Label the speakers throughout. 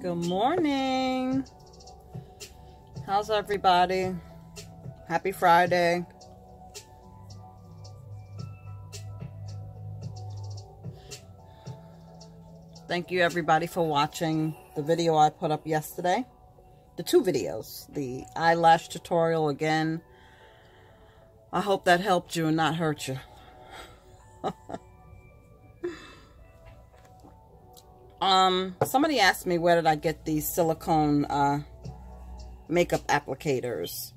Speaker 1: Good morning. How's everybody? Happy Friday. Thank you everybody for watching the video I put up yesterday. The two videos. The eyelash tutorial again. I hope that helped you and not hurt you. Somebody asked me where did I get these silicone makeup applicators.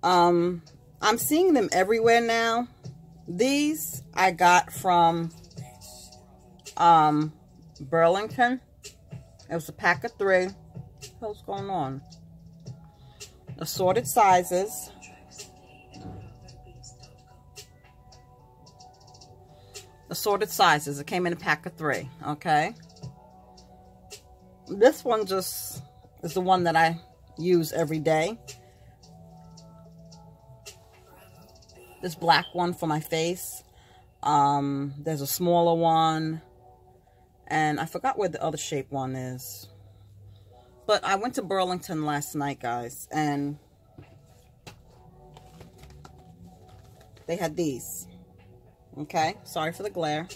Speaker 1: I'm seeing them everywhere now. These I got from Burlington. It was a pack of 3. What's going on? Assorted sizes. Assorted sizes. It came in a pack of 3. Okay. This one just is the one that I use every day. This black one for my face. There's a smaller one. And I forgot where the other shape one is. But I went to Burlington last night, guys. And they had these. Okay. Sorry for the glare.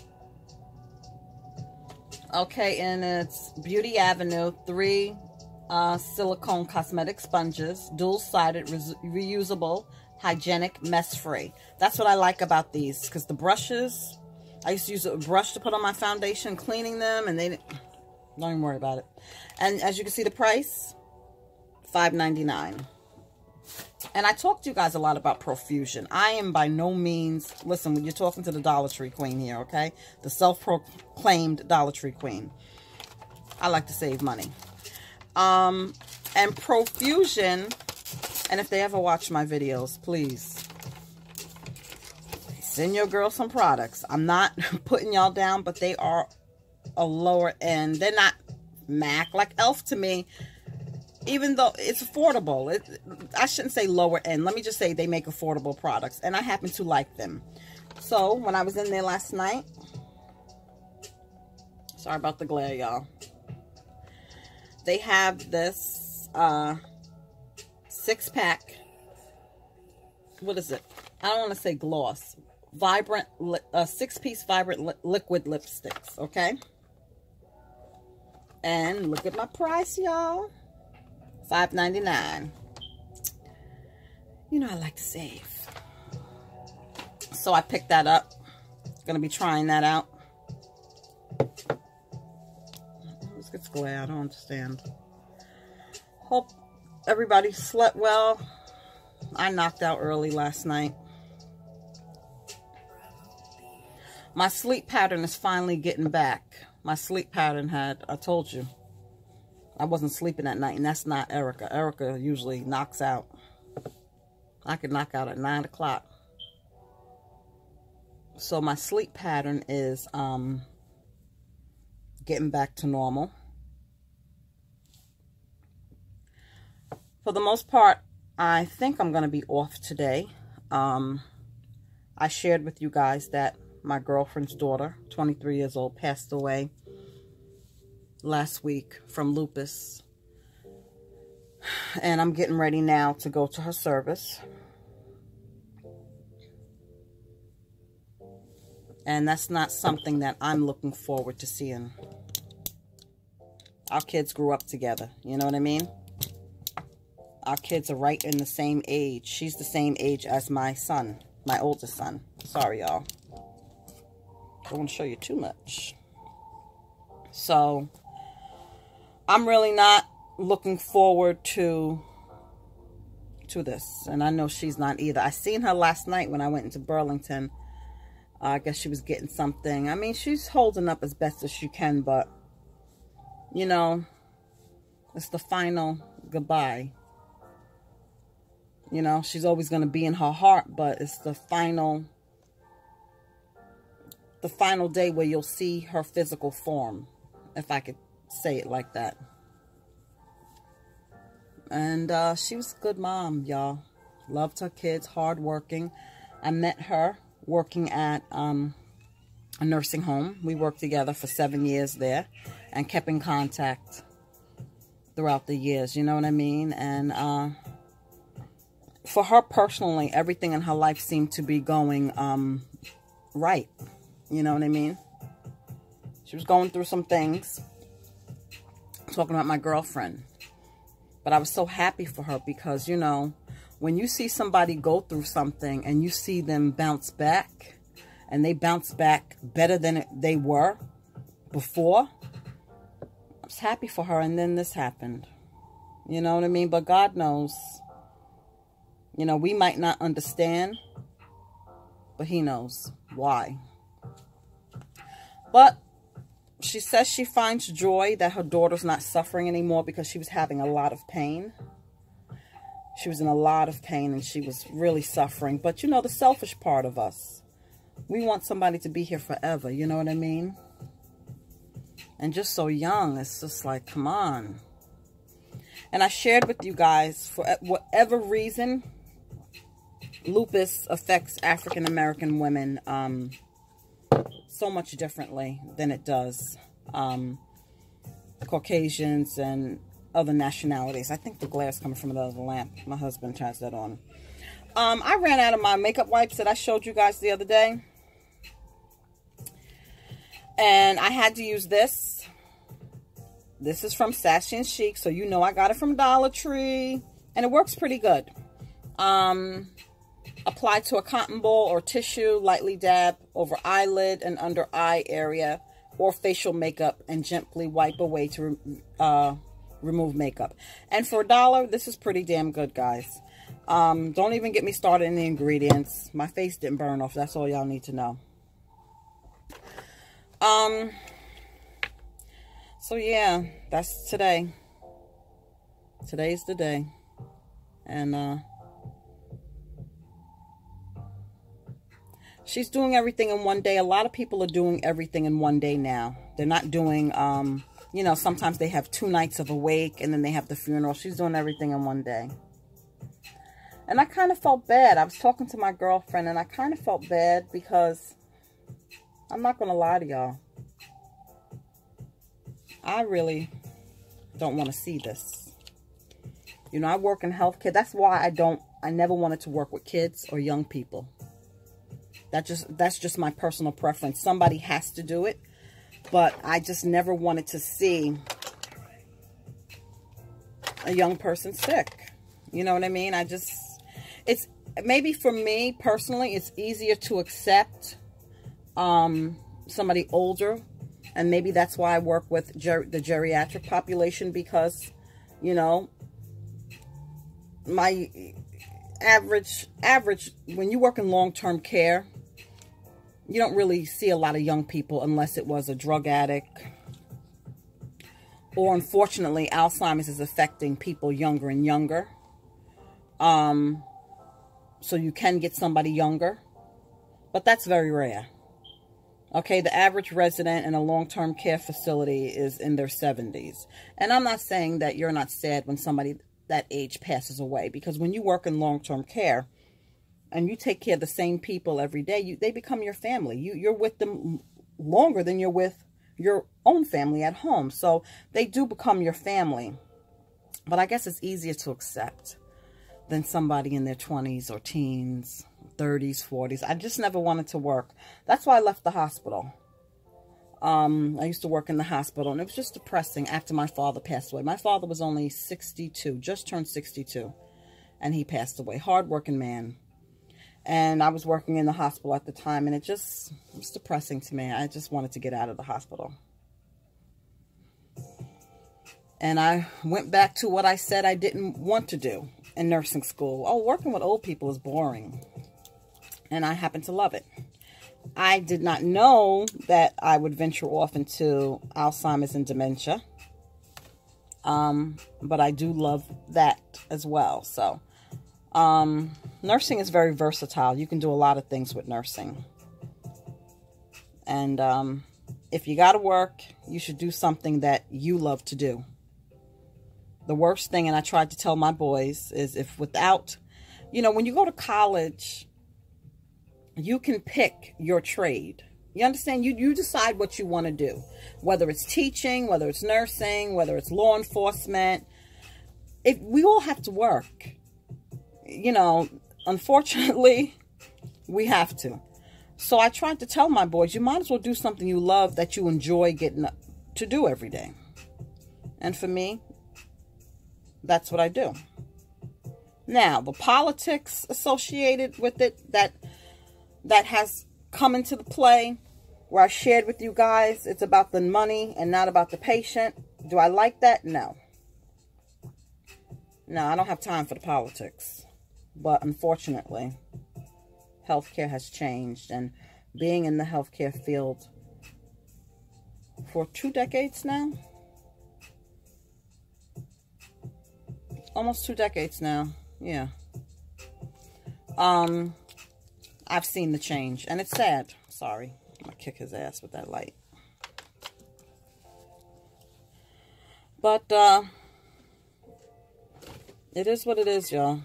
Speaker 1: Okay, and it's Beauty Avenue, 3 silicone cosmetic sponges, dual-sided, reusable, hygienic, mess-free. That's what I like about these, because the brushes, I used to use a brush to put on my foundation, cleaning them, and they didn't, don't even worry about it. And as you can see, the price, $5.99. And I talked to you guys a lot about Profusion. I am by no means, listen, when you're talking to the Dollar Tree Queen here, okay? The self-proclaimed Dollar Tree Queen. I like to save money. And Profusion, and if they ever watch my videos, please send your girl some products. I'm not putting y'all down, but they are a lower end. They're not MAC. Like e.l.f. to me, even though it's affordable, I shouldn't say lower end. Let me just say they make affordable products. And I happen to like them. So, when I was in there last night, sorry about the glare, y'all. They have this 6-pack. What is it? I don't want to say gloss. Vibrant, 6-piece vibrant liquid lipsticks, okay? And look at my price, y'all. $5.99. You know I like to save. So I picked that up. Gonna be trying that out. This gets glare. I don't understand. Hope everybody slept well. I knocked out early last night. My sleep pattern is finally getting back. My sleep pattern had, I told you, I wasn't sleeping at night, and that's not Erica. Erica usually knocks out. I could knock out at 9 o'clock. So my sleep pattern is getting back to normal. For the most part, I think I'm going to be off today. I shared with you guys that my girlfriend's daughter, 23 years old, passed away last week from lupus, and I'm getting ready now to go to her service, and that's not something that I'm looking forward to seeing. Our kids grew up together, you know what I mean? Our kids are right in the same age. She's the same age as my son, my oldest son. Sorry, y'all. Don't want to show you too much. So I'm really not looking forward to this. And I know she's not either. I seen her last night when I went into Burlington. I guess she was getting something. I mean, she's holding up as best as she can, but, you know, it's the final goodbye. You know, she's always going to be in her heart, but it's the final day where you'll see her physical form, if I could say it like that. And she was a good mom, y'all. Loved her kids, hardworking. I met her working at a nursing home. We worked together for 7 years there and kept in contact throughout the years. You know what I mean? And for her personally, everything in her life seemed to be going right. You know what I mean? She was going through some things. Talking about my girlfriend. But I was so happy for her because, you know, when you see somebody go through something and you see them bounce back, and they bounce back better than they were before, I was happy for her. And then this happened. You know what I mean? But God knows. You know, we might not understand, but He knows why. But she says she finds joy that her daughter's not suffering anymore because she was having a lot of pain. She was in a lot of pain and she was really suffering. But, you know, the selfish part of us, we want somebody to be here forever. You know what I mean? And just so young, it's just like, come on. And I shared with you guys, for whatever reason, lupus affects African-American women so much differently than it does Caucasians and other nationalities. I think the glare is coming from the other lamp. My husband turns that on. I ran out of my makeup wipes that I showed you guys the other day. And I had to use this. This is from Sassy and Chic, so you know I got it from Dollar Tree. And it works pretty good. Apply to a cotton ball or tissue, lightly dab over eyelid and under eye area or facial makeup and gently wipe away to remove makeup. And for $1, this is pretty damn good, guys. Don't even get me started in the ingredients. My face didn't burn off. That's all y'all need to know. So yeah, that's today. Today's the day. And she's doing everything in one day. A lot of people are doing everything in one day now. They're not doing, you know, sometimes they have 2 nights of a wake and then they have the funeral. She's doing everything in one day. And I kind of felt bad. I was talking to my girlfriend and I kind of felt bad because I'm not going to lie to y'all. I really don't want to see this. You know, I work in healthcare. That's why I never wanted to work with kids or young people. That's just my personal preference. Somebody has to do it, but I just never wanted to see a young person sick. You know what I mean? It's maybe for me personally, it's easier to accept somebody older, and maybe that's why I work with the geriatric population, because, you know, my average when you work in long-term care, you don't really see a lot of young people unless it was a drug addict. Or unfortunately, Alzheimer's is affecting people younger and younger. So you can get somebody younger. But that's very rare. Okay, the average resident in a long-term care facility is in their 70s. And I'm not saying that you're not sad when somebody that age passes away. Because when you work in long-term care, and you take care of the same people every day, they become your family. You're with them longer than you're with your own family at home. So they do become your family. But I guess it's easier to accept than somebody in their 20s or teens, 30s, 40s. I just never wanted to work. That's why I left the hospital. I used to work in the hospital, and it was just depressing after my father passed away. My father was only 62, just turned 62, and he passed away. Hard-working man. And I was working in the hospital at the time, and it was depressing to me. I just wanted to get out of the hospital. And I went back to what I said I didn't want to do in nursing school. Oh, working with old people is boring. And I happen to love it. I did not know that I would venture off into Alzheimer's and dementia. But I do love that as well. So, nursing is very versatile. You can do a lot of things with nursing. And if you got to work, you should do something that you love to do. The worst thing, and I tried to tell my boys, is if without, you know, when you go to college, you can pick your trade. You understand? You decide what you want to do. Whether it's teaching, whether it's nursing, whether it's law enforcement. If we all have to work. You know, unfortunately, we have to. So I tried to tell my boys, you might as well do something you love that you enjoy getting up to do every day. And for me, that's what I do. Now, the politics associated with it that has come into the play, where I shared with you guys, it's about the money and not about the patient. Do I like that? No. No, I don't have time for the politics. But unfortunately, healthcare has changed. And being in the healthcare field for 2 decades now, almost 2 decades now, yeah. I've seen the change, and it's sad. Sorry, I'm gonna kick his ass with that light. But it is what it is, y'all.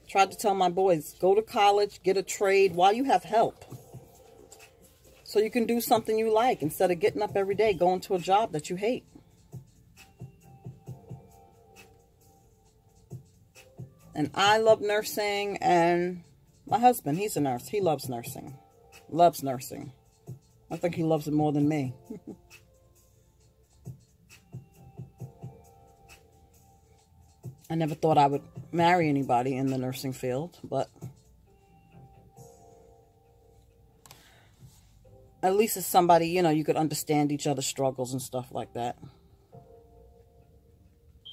Speaker 1: Tried to tell my boys, go to college, get a trade while you have help. So you can do something you like instead of getting up every day, going to a job that you hate. And I love nursing, and my husband, he's a nurse. He loves nursing. Loves nursing. I think he loves it more than me. I never thought I would marry anybody in the nursing field, but at least it's somebody, you know, you could understand each other's struggles and stuff like that.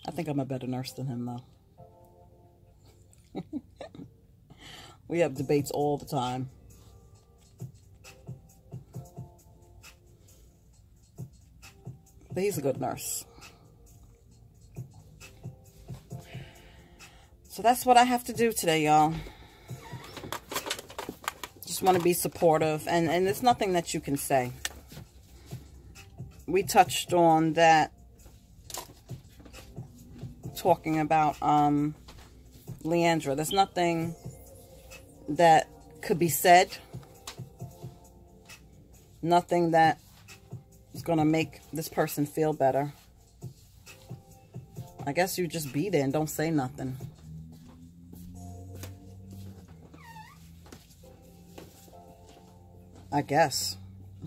Speaker 1: I think I'm a better nurse than him, though. We have debates all the time. But he's a good nurse. So that's what I have to do today, y'all. Just want to be supportive. And there's nothing that you can say. We touched on that. Talking about Leandra. There's nothing that could be said. Nothing that is going to make this person feel better. I guess you just be there and don't say nothing. I guess.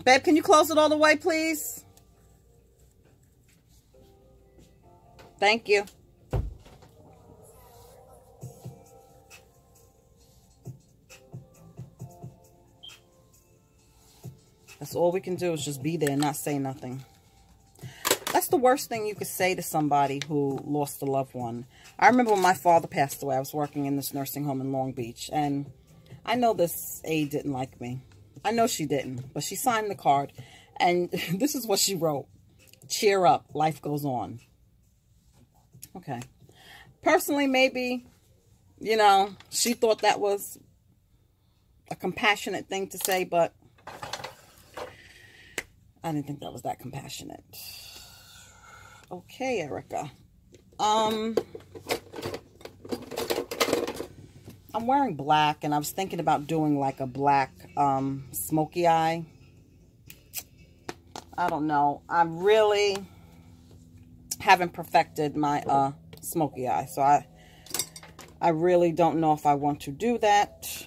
Speaker 1: Babe, can you close it all the way, please? Thank you. That's all we can do is just be there and not say nothing. That's the worst thing you could say to somebody who lost a loved one. I remember when my father passed away, I was working in this nursing home in Long Beach. And I know this aide didn't like me. I know she didn't. But she signed the card. And this is what she wrote. Cheer up. Life goes on. Okay. Personally, maybe, you know, she thought that was a compassionate thing to say. But I didn't think that was that compassionate. Okay, Erica. I'm wearing black, and I was thinking about doing like a black smoky eye. I don't know. I really haven't perfected my smoky eye, so I really don't know if I want to do that.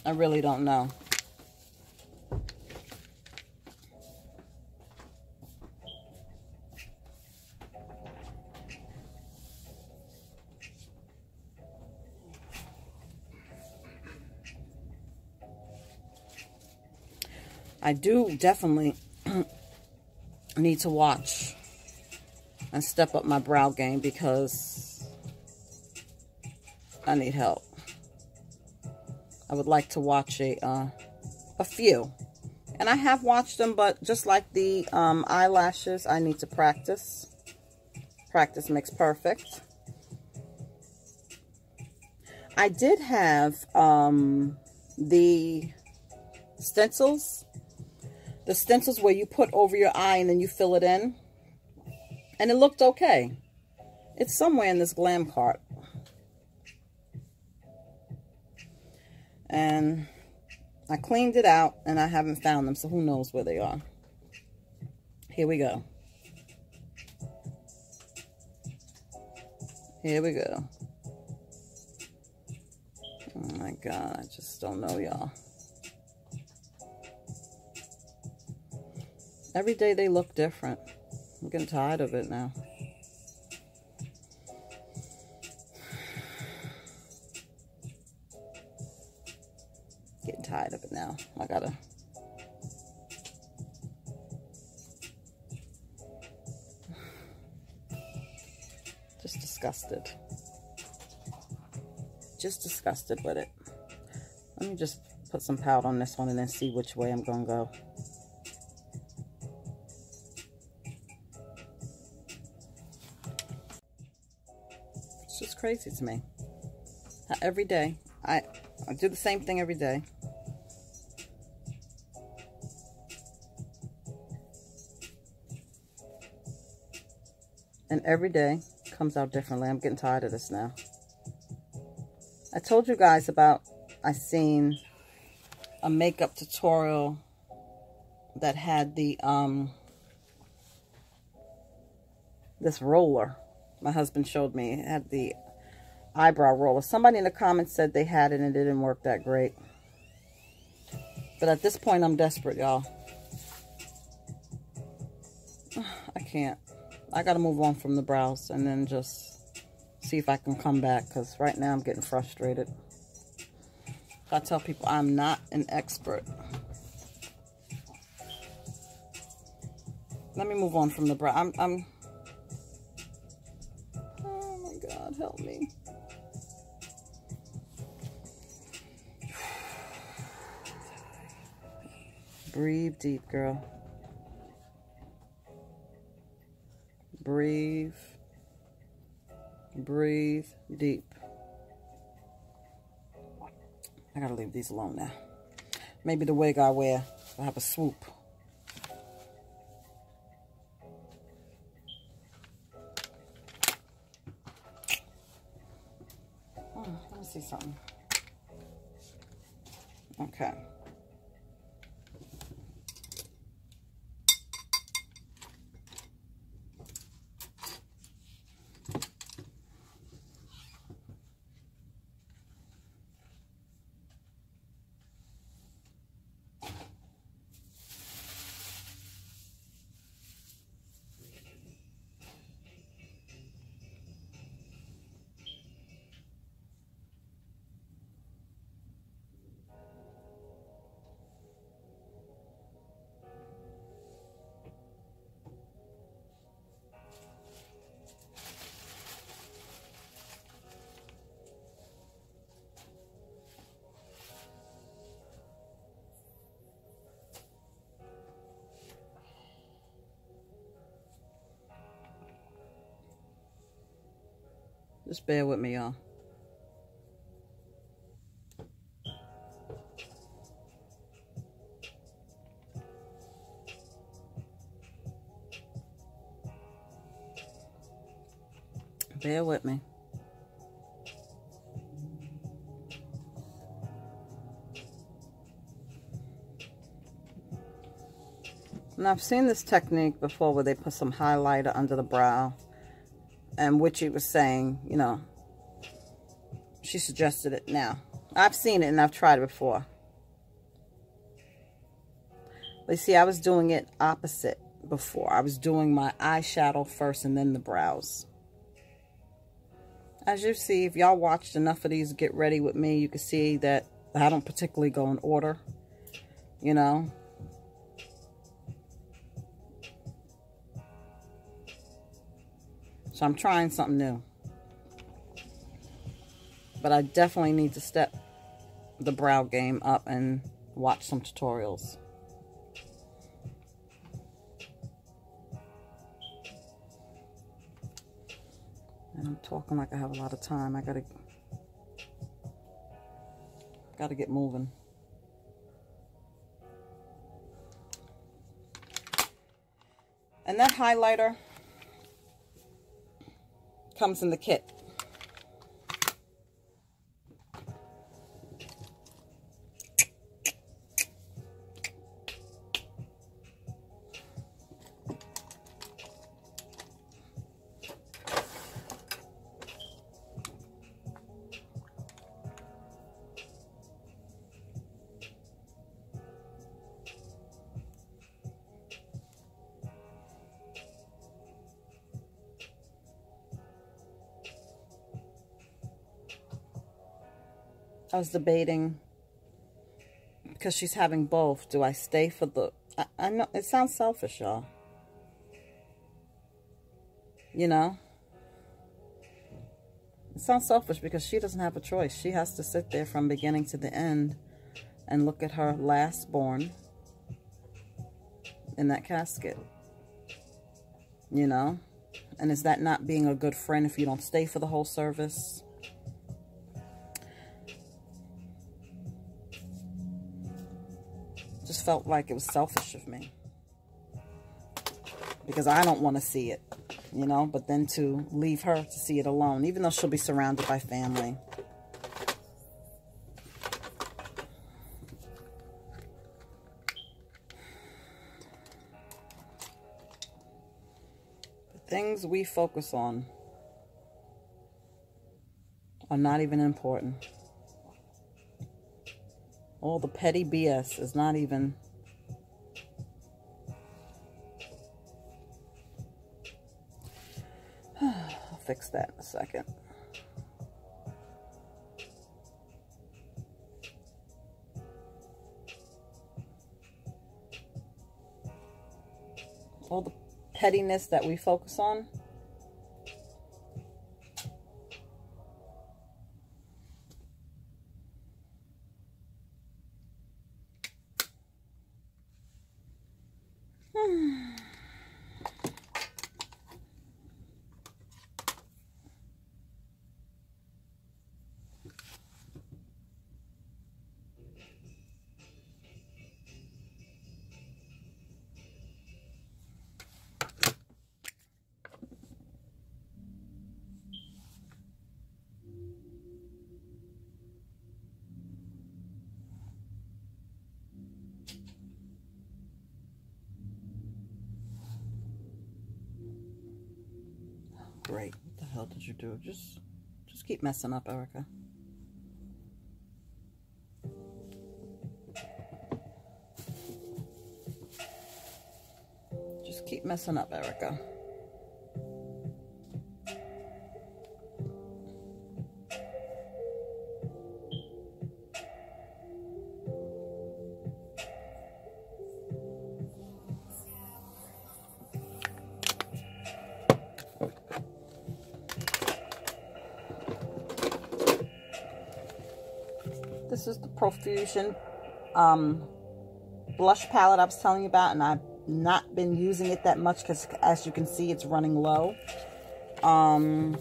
Speaker 1: I really don't know. I do definitely need to watch and step up my brow game because I need help. I would like to watch a few. And I have watched them, but just like the eyelashes, I need to practice. Practice makes perfect. I did have the stencils. The stencils where you put over your eye and then you fill it in. And it looked okay. It's somewhere in this glam cart. And I cleaned it out and I haven't found them, so who knows where they are. Here we go. Here we go. Oh my God, I just don't know, y'all. Every day they look different. I'm getting tired of it now. Getting tired of it now. I gotta... Just disgusted. Just disgusted with it. Let me just put some powder on this one and then see which way I'm gonna go. It's just crazy to me. Every day, I do the same thing every day. And every day comes out differently. I'm getting tired of this now. I told you guys about, I seen a makeup tutorial that had the, this roller. My husband showed me. It had the eyebrow roller. Somebody in the comments said they had it and it didn't work that great. But at this point, I'm desperate, y'all. I can't. I got to move on from the brows and then just see if I can come back, because right now I'm getting frustrated. I tell people I'm not an expert. Let me move on from the brow. I'm oh my God, help me. Breathe deep, girl. Breathe. Breathe deep. I gotta leave these alone now. Maybe the wig I wear will have a swoop. Let me see something. Okay. Just bear with me, y'all. Bear with me. Now, I've seen this technique before where they put some highlighter under the brow. And Witchy was saying, you know, she suggested it now. I've seen it and I've tried it before. But you see, I was doing it opposite before. I was doing my eyeshadow first and then the brows. As you see, if y'all watched enough of these Get Ready With Me, you can see that I don't particularly go in order, you know. So I'm trying something new. But I definitely need to step the brow game up and watch some tutorials. And I'm talking like I have a lot of time. I gotta get moving. And that highlighter comes in the kit. I was debating, because she's having both. Do I stay for the... I know it sounds selfish, y'all. You know? It sounds selfish because she doesn't have a choice. She has to sit there from beginning to the end and look at her last born in that casket. You know? And is that not being a good friend if you don't stay for the whole service? Just felt like it was selfish of me. Because I don't want to see it, you know, but then to leave her to see it alone, even though she'll be surrounded by family. The things we focus on are not even important. All the petty BS is not even... I'll fix that in a second. All the pettiness that we focus on. Great. What the hell did you do? Just keep messing up, Erica. Just keep messing up, Erica. This is the Profusion blush palette I was telling you about, and I've not been using it that much because, as you can see, it's running low. And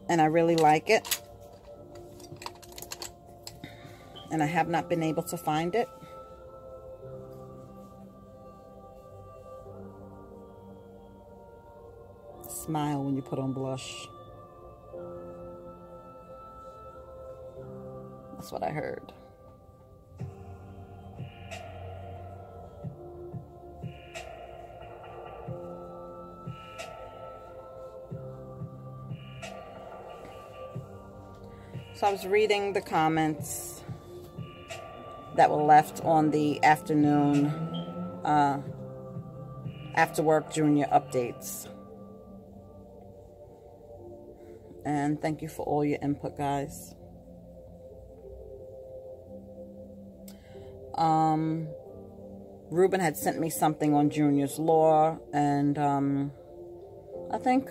Speaker 1: I really like it. And I have not been able to find it. Smile when you put on blush. That's what I heard. So I was reading the comments that were left on the afternoon after work junior updates. And thank you for all your input, guys. Ruben had sent me something on Junior's Law, and I think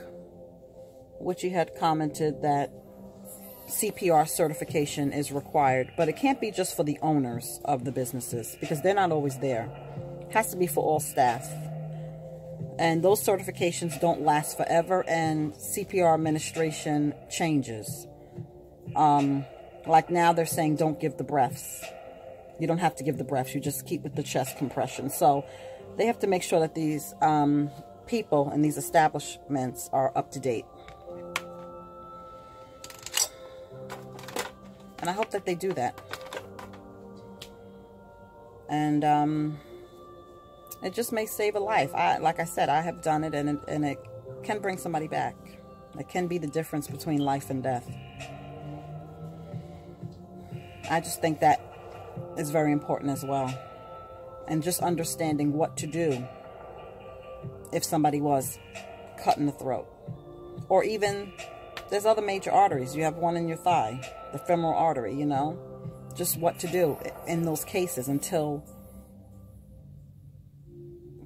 Speaker 1: Witchy had commented that CPR certification is required, but it can't be just for the owners of the businesses because they're not always there. It has to be for all staff. And those certifications don't last forever, and CPR administration changes. Like now they're saying don't give the breaths. You don't have to give the breaths. You just keep with the chest compression. So they have to make sure that these people in these establishments are up to date. And I hope that they do that. And it just may save a life. Like I said, I have done it, and it can bring somebody back. It can be the difference between life and death. I just think that is very important as well. And just understanding what to do if somebody was cut in the throat. Or even There's other major arteries. You have one in your thigh, the femoral artery, you know. Just what to do in those cases until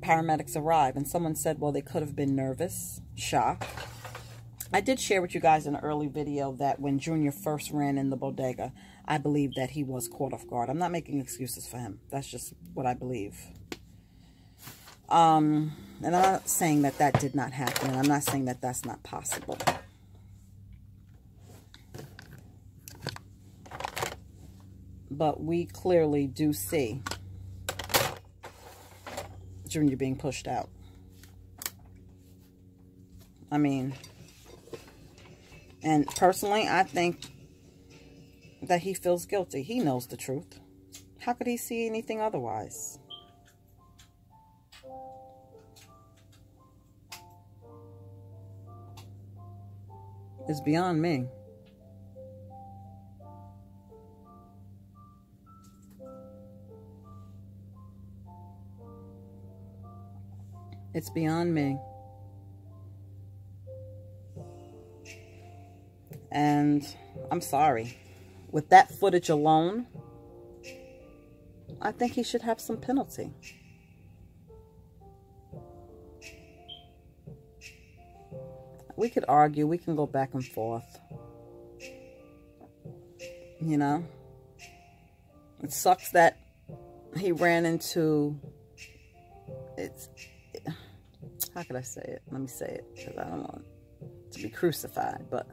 Speaker 1: paramedics arrive. And someone said, well, they could have been nervous, shock. I did share with you guys in an early video that when Junior first ran in the bodega, I believe that he was caught off guard. I'm not making excuses for him. That's just what I believe. And I'm not saying that that did not happen. And I'm not saying that that's not possible. But we clearly do see Junior being pushed out. I mean, and personally, I think that he feels guilty. He knows the truth. How could he see anything otherwise? It's beyond me. It's beyond me. And I'm sorry. With that footage alone, I think he should have some penalty. We could argue. We can go back and forth. You know? It sucks that he ran into... How could I say it? Let me say it, because I don't want to be crucified. But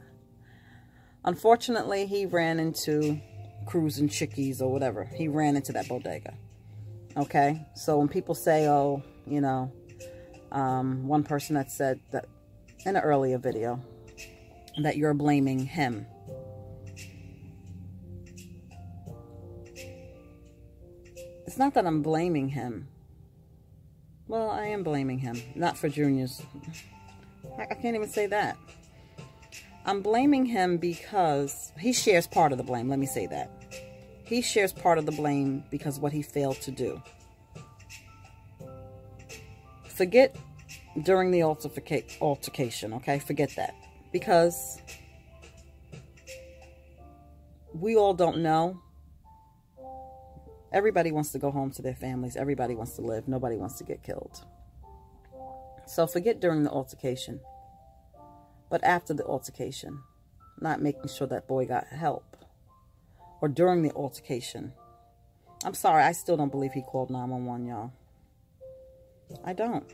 Speaker 1: unfortunately, he ran into Cruz and Chickies or whatever. He ran into that bodega. Okay? So when people say, oh, you know, one person that said that in an earlier video that you're blaming him. It's not that I'm blaming him. Well, I am blaming him. Not for Junior's. I can't even say that. I'm blaming him because he shares part of the blame. Let me say that. He shares part of the blame because of what he failed to do. Forget during the altercation, okay? Forget that. Because we all don't know. Everybody wants to go home to their families. Everybody wants to live. Nobody wants to get killed. So forget during the altercation. But after the altercation, not making sure that boy got help. Or during the altercation. I'm sorry, I still don't believe he called 911, y'all. I don't.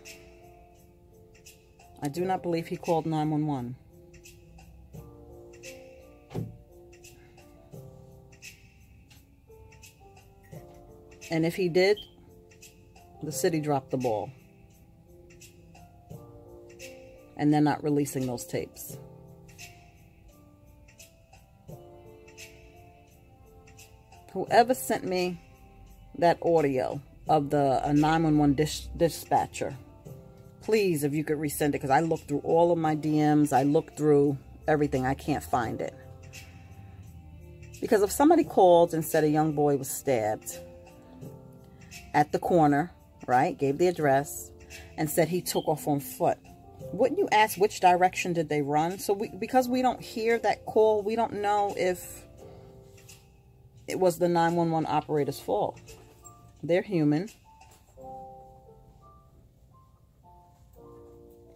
Speaker 1: I do not believe he called 911. And if he did, the city dropped the ball. And they're not releasing those tapes. Whoever sent me that audio of the 911 dispatcher, please, if you could resend it, because I looked through all of my DMs. I looked through everything. I can't find it. Because if somebody called and said a young boy was stabbed at the corner, right, gave the address, and said he took off on foot, wouldn't you ask which direction did they run? So because we don't hear that call, we don't know if it was the 911 operator's fault. They're human.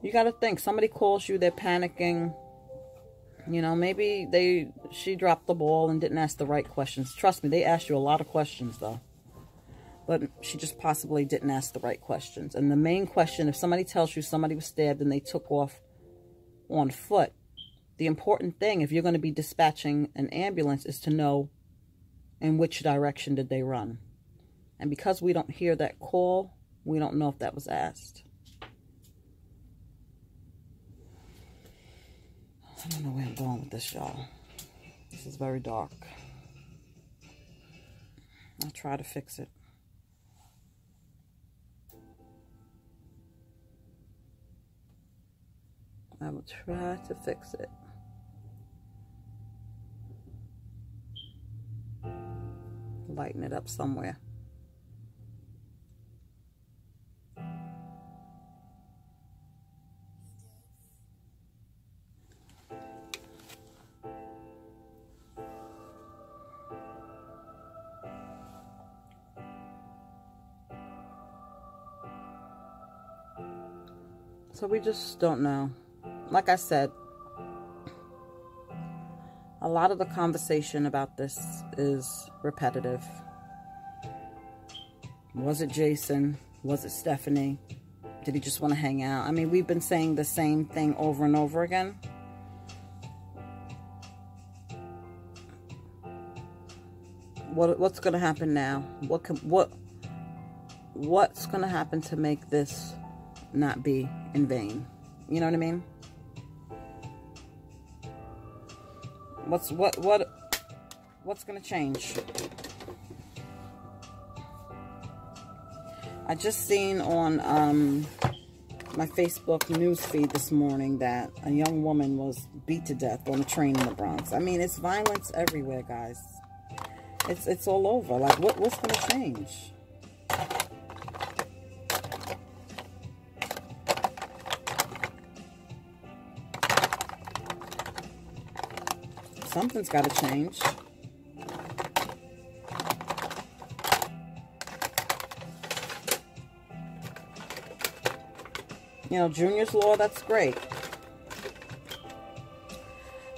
Speaker 1: You got to think, somebody calls you, they're panicking. You know, maybe she dropped the ball and didn't ask the right questions. Trust me, they asked you a lot of questions, though. But she just possibly didn't ask the right questions. And the main question, if somebody tells you somebody was stabbed and they took off on foot, the important thing, if you're going to be dispatching an ambulance, is to know in which direction did they run. And because we don't hear that call, we don't know if that was asked. I don't know where I'm going with this, y'all. This is very dark. I'll try to fix it. I will try to fix it. Lighten it up somewhere. So we just don't know. Like I said, a lot of the conversation about this is repetitive. Was it Jason? Was it Stephanie? Did he just want to hang out? I mean, we've been saying the same thing over and over again. What's going to happen now? What's going to happen to make this not be in vain? You know what I mean? What's going to change? I just seen on my Facebook news feed this morning that a young woman was beat to death on a train in the Bronx. I mean, it's violence everywhere, guys. It's all over. Like, what's going to change? Something's got to change. You know, Junior's Law, that's great.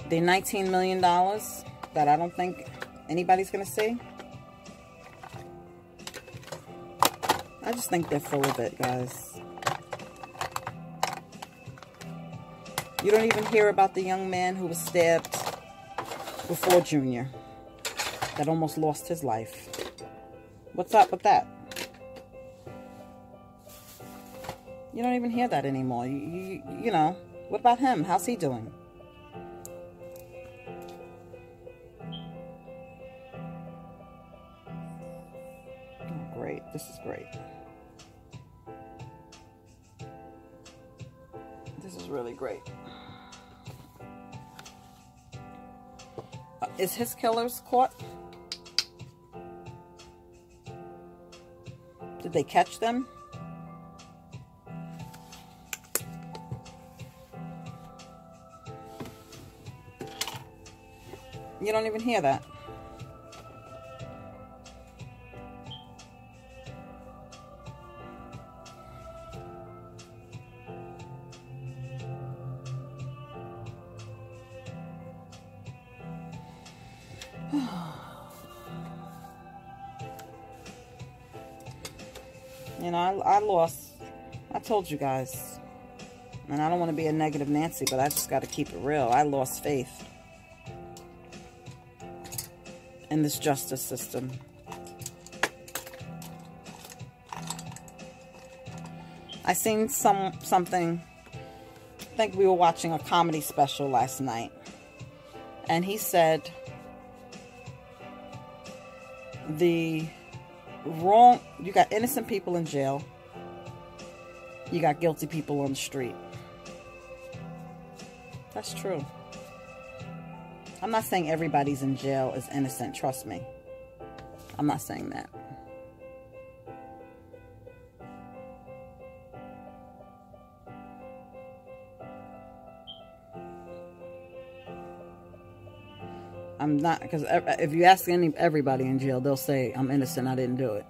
Speaker 1: The $19 million that I don't think anybody's going to see. I just think they're full of it, guys. You don't even hear about the young man who was stabbed before Junior, that almost lost his life. What's up with that? You don't even hear that anymore. You know, what about him? How's he doing? Oh, great. This is great. This is really great. Is his killers caught? Did they catch them? You don't even hear that. You know, I told you guys, and I don't want to be a negative Nancy, but I just got to keep it real. I lost faith in this justice system. I seen something, I think we were watching a comedy special last night, and he said you got innocent people in jail, you got guilty people on the street. That's true. I'm not saying everybody's in jail is innocent, trust me. I'm not saying that. I'm not, because if you ask everybody in jail, they'll say, I'm innocent, I didn't do it.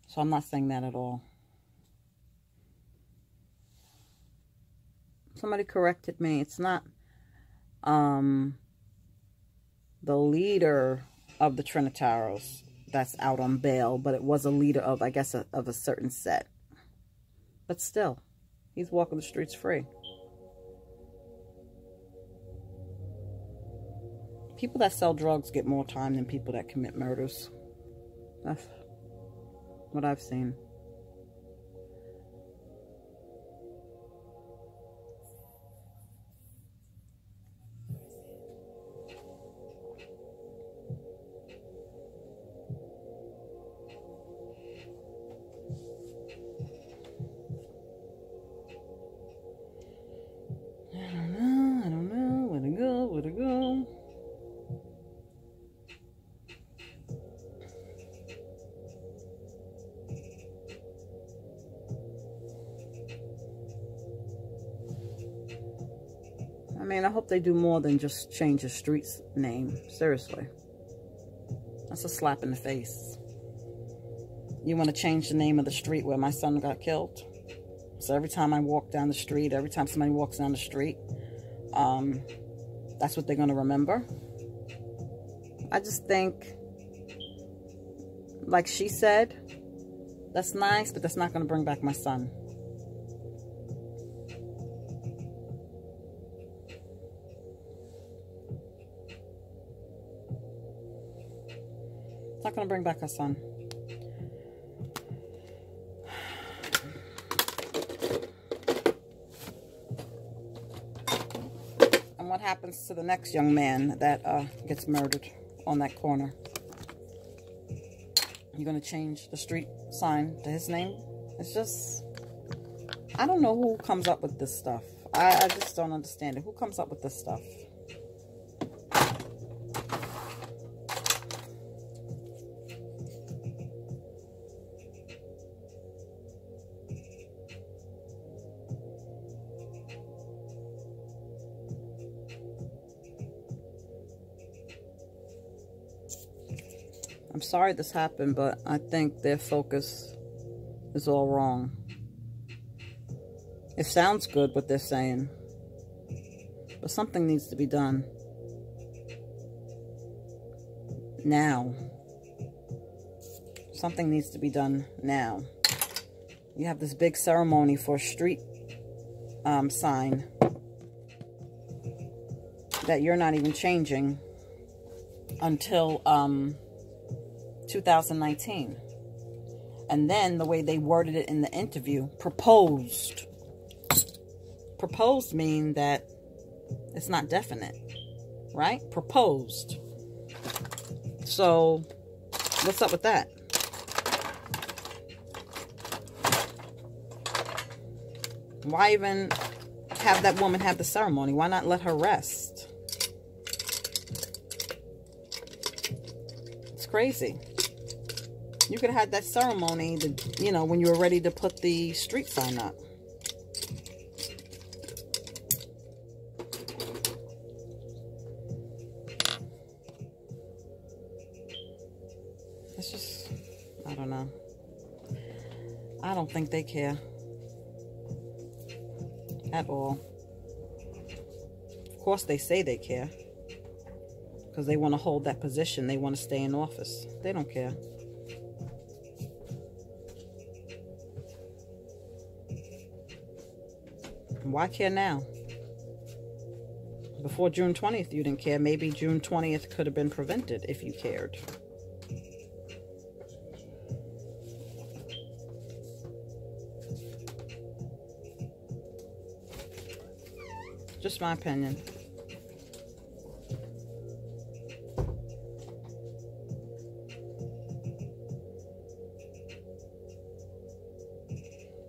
Speaker 1: So I'm not saying that at all. Somebody corrected me. It's not the leader of the Trinitaros that's out on bail, but it was a leader of, I guess, of a certain set. But still, he's walking the streets free. People that sell drugs get more time than people that commit murders. That's what I've seen. I don't know, where to go. I mean, I hope they do more than just change the street's name. Seriously. That's a slap in the face. You want to change the name of the street where my son got killed. So every time I walk down the street, every time somebody walks down the street, that's what they're going to remember. I just think, like she said, that's nice, but that's not going to bring back my son. It's not going to bring back her son. And what happens to the next young man that gets murdered on that corner? You're going to change the street sign to his name? It's just, I don't know who comes up with this stuff. I just don't understand it. Who comes up with this stuff? I'm sorry this happened, but I think their focus is all wrong. It sounds good what they're saying, but something needs to be done now. Something needs to be done now. You have this big ceremony for a street sign that you're not even changing until 2019. And then the way they worded it in the interview, proposed. Proposed mean that it's not definite, right? Proposed. So what's up with that? Why even have that woman have the ceremony? Why not let her rest? It's crazy. You could have had that ceremony, you know, when you were ready to put the street sign up. It's just, I don't know. I don't think they care at all. Of course they say they care, because they want to hold that position. They want to stay in office. They don't care. Why care now? Before June 20th, you didn't care. Maybe June 20th could have been prevented if you cared. Just my opinion.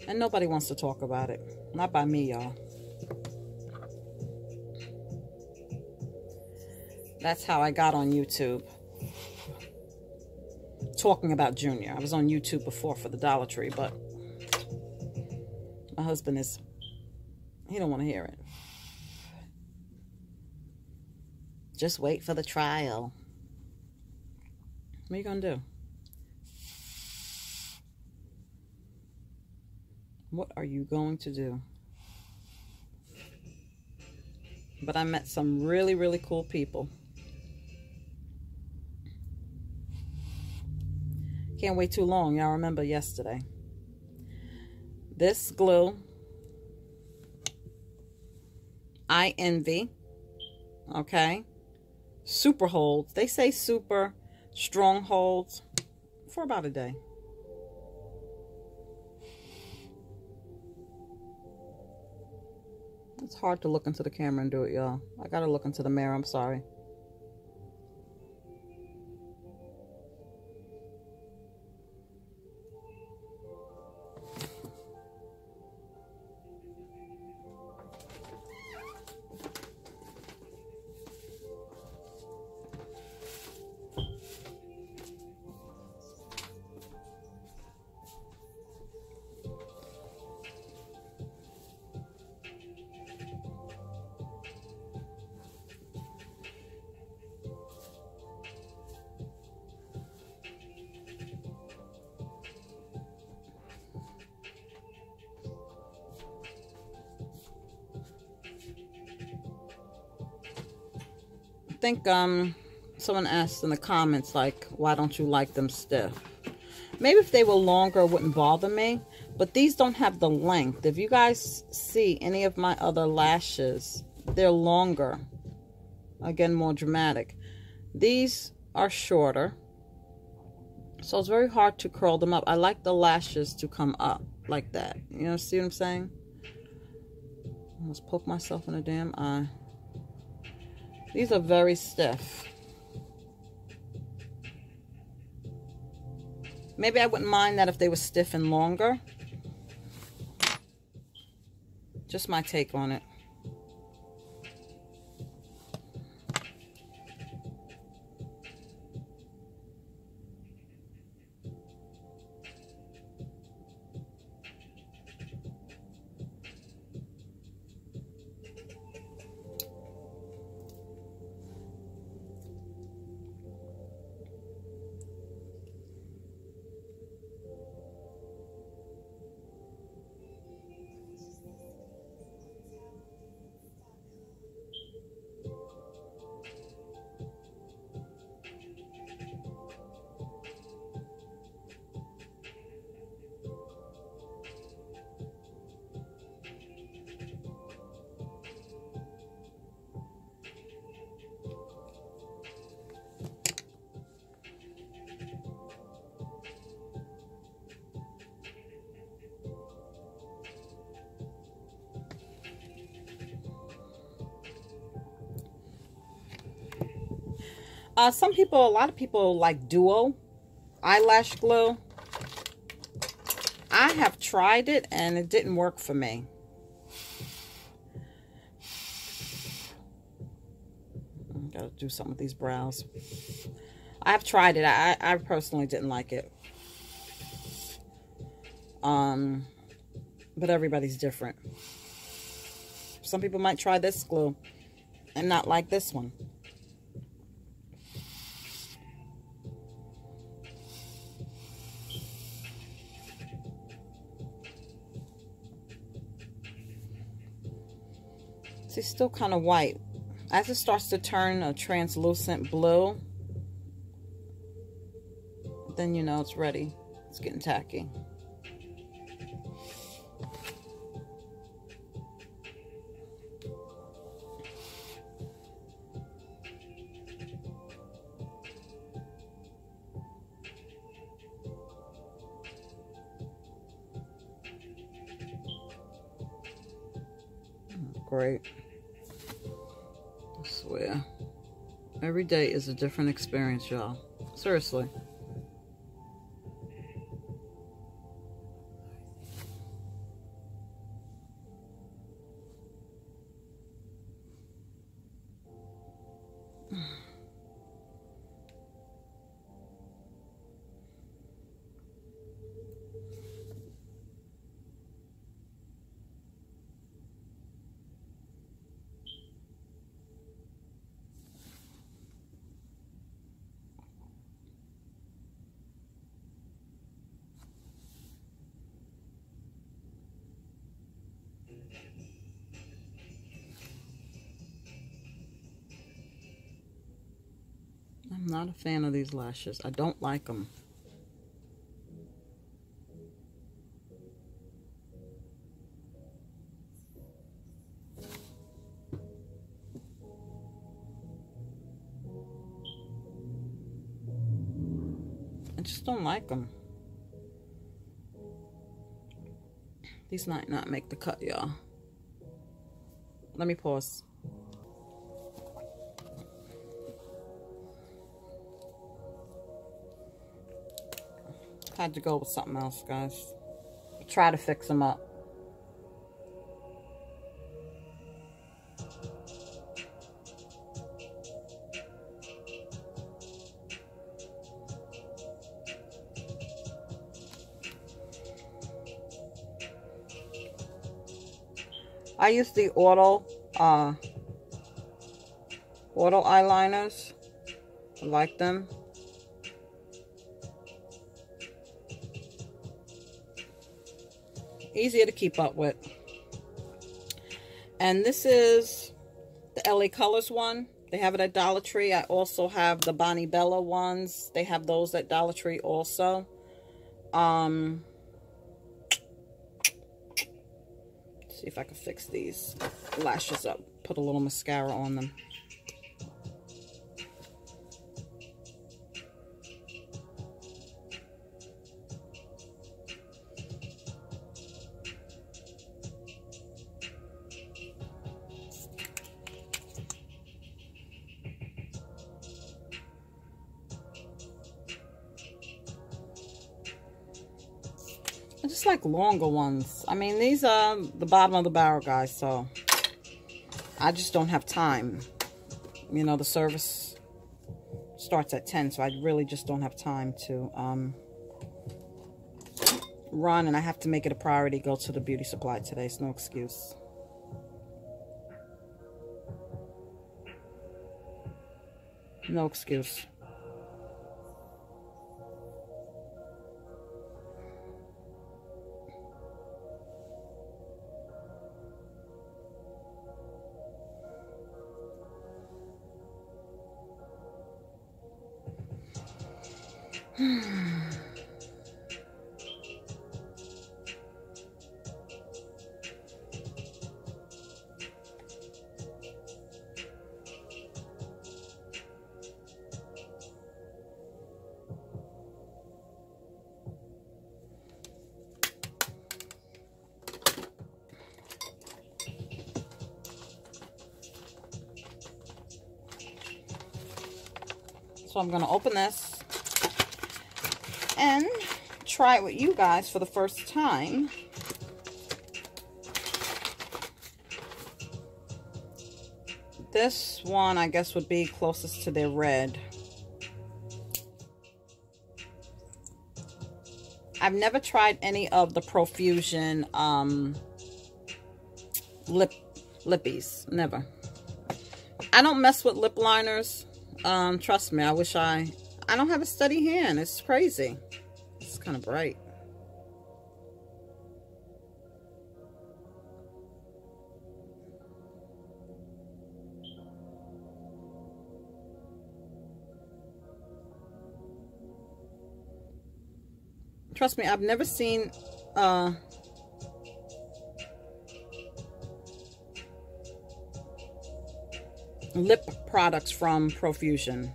Speaker 1: And nobody wants to talk about it. Not by me, y'all. That's how I got on YouTube. Talking about Junior. I was on YouTube before for the Dollar Tree, but my husband is, he don't want to hear it. Just wait for the trial. What are you going to do? What are you going to do? But I met some really, really cool people. Can't wait too long. Y'all remember yesterday. This glue, I envy. Okay. Super holds. They say super strong holds for about a day. It's hard to look into the camera and do it, y'all. I gotta look into the mirror. I'm sorry. think someone asked in the comments, like, why don't you like them stiff? Maybe if they were longer, it wouldn't bother me. But these don't have the length. If you guys see any of my other lashes, they're longer. Again, more dramatic. These are shorter. So it's very hard to curl them up. I like the lashes to come up like that. You know, see what I'm saying? Almost poke myself in the damn eye. These are very stiff. Maybe I wouldn't mind that if they were stiff and longer. Just my take on it. A lot of people like duo eyelash glue. I have tried it and it didn't work for me. Gotta do something with these brows. I have tried it. I personally didn't like it. But everybody's different. Some people might try this glue and not like this one. It's still kind of white. As it starts to turn a translucent blue, then you know it's ready. It's getting tacky. Great. I swear. Every day is a different experience, y'all. Seriously. I'm not a fan of these lashes. I don't like them. I just don't like them. These might not make the cut, y'all. Let me pause. Had to go with something else, guys. Try to fix them up. I use the auto eyeliners. I like them. Easier to keep up with. And this is the LA Colors one. They have it at Dollar Tree. I also have the Bonnie Bella ones. They have those at Dollar Tree also. See if I can fix these lashes up. Put a little mascara on them. I just like longer ones. I mean, these are the bottom of the barrel, guys, so I just don't have time. You know, the service starts at 10, so I really just don't have time to run, and I have to make it a priority. Go to the beauty supply today. It's no excuse. No excuse. So I'm going to open this and try it with you guys for the first time. This one, I guess, would be closest to their red. I've never tried any of the Profusion lippies. Never. I don't mess with lip liners. Trust me, I wish I don't have a steady hand. It's crazy. It's kind of bright. Trust me, I've never seen lip products from Profusion.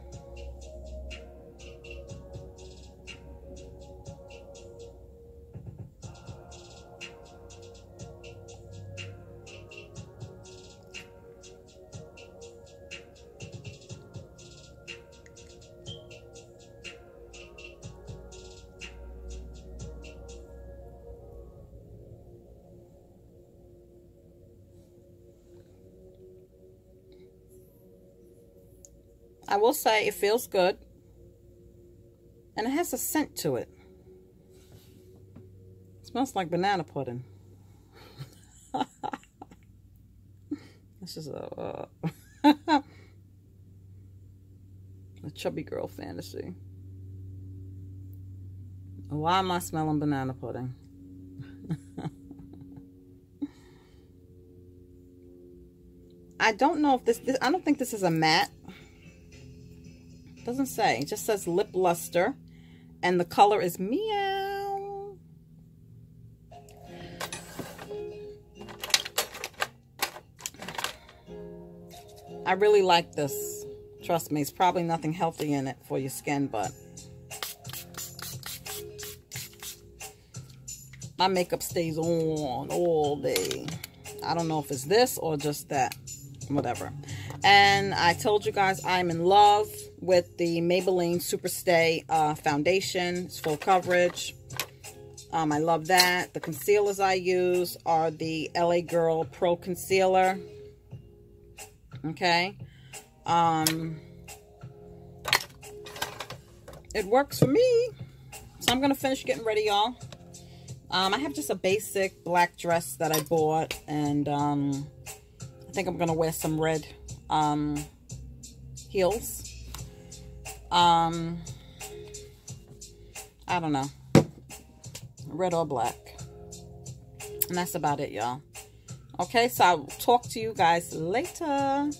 Speaker 1: I will say it feels good, and it has a scent to it. It smells like banana pudding. This is a chubby girl fantasy. Why am I smelling banana pudding? I don't know if this I don't think this is a matte. Doesn't say. It just says lip luster, and the color is meow. I really like this. Trust me, it's probably nothing healthy in it for your skin, but my makeup stays on all day. I don't know if it's this or just that. Whatever. And I told you guys I'm in love with the Maybelline Super Stay foundation. It's full coverage. I love that. The concealers I use are the LA Girl Pro Concealer. Okay. It works for me. So I'm going to finish getting ready, y'all. I have just a basic black dress that I bought. And I think I'm going to wear some red heels. I don't know. Red or black. And that's about it, y'all. Okay, so I'll talk to you guys later.